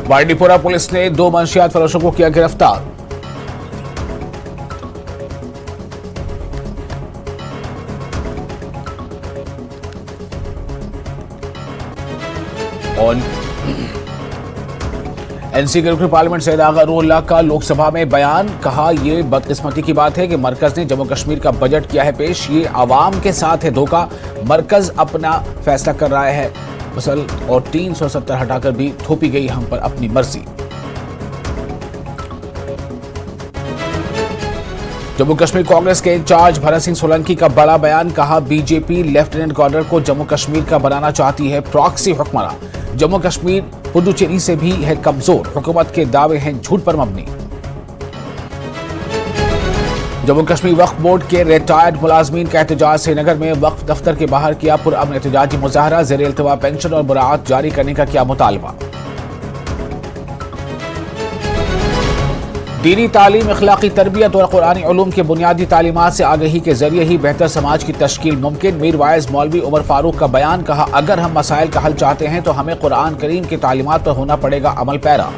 Bandipora police ने 2 मंशियात फरोशों को किया गिरफ्तार। और एनसी के रुकन पार्लियामेंट सैयद आगा रूहुल्लाह का लोकसभा में बयान, कहा यह बदकिस्मती की बात है कि मरकज ने जम्मू कश्मीर का बजट किया है पेश, ये आवाम के साथ है धोखा, मरकज अपना फैसला कर रहा है मसल और 370 हटाकर भी थोपी गई हम पर अपनी मर्जी। जम्मू कश्मीर कांग्रेस के इंचार्ज भरत सिंह सोलंकी का बड़ा बयान, कहा बीजेपी लेफ्टिनेंट गवर्नर को जम्मू कश्मीर का बनाना चाहती है प्रॉक्सी हुक्मरान, जम्मू कश्मीर पुडुचेरी से भी है कमजोर, हुकूमत के दावे हैं झूठ पर मबनी। जम्मू कश्मीर वक्फ बोर्ड के रिटायर्ड मुलाजमीन का एहतजाज, श्रीनगर में वक्फ दफ्तर के बाहर किया पुरअमन एहतजाजी मुजाहरा, ज़ेर इल्तवा पेंशन और मुराआत जारी करने का किया मुतालबा। दीनी तालीम, अखलाकी तरबियत और कुरानी उलूम के बुनियादी तालीमात से आगही के जरिए ही बेहतर समाज की तश्कील मुमकिन। मीर वाइज मौलवी उमर फारूक का बयान, कहा अगर हम मसाइल का हल चाहते हैं तो हमें कुरान करीम की तालीमात पर होना पड़ेगा अमल पैरा।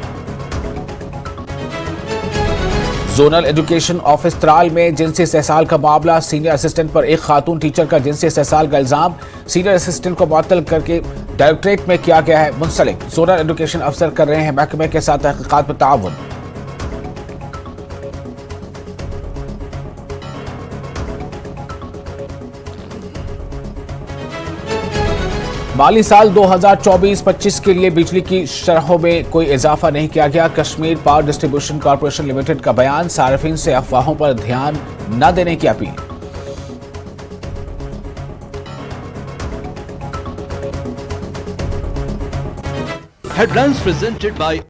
जोनल एजुकेशन ऑफिस त्राल में जिनसी इस्तेहसाल का मामला, सीनियर असिस्टेंट पर एक खातून टीचर का जिनसी इस्तेहसाल का इल्जाम, सीनियर असिस्टेंट को मुअत्तल करके डायरेक्टरेट में किया गया है मुंसलिक। जोनल एजुकेशन अफसर कर रहे हैं महकमे के साथ तहकीकात में ताउन। माली साल 2024-25 के लिए बिजली की शरहों में कोई इजाफा नहीं किया गया। Kashmir power distribution corporation limited का बयान, सार्फिन से अफवाहों पर ध्यान न देने की अपील। Headlines presented by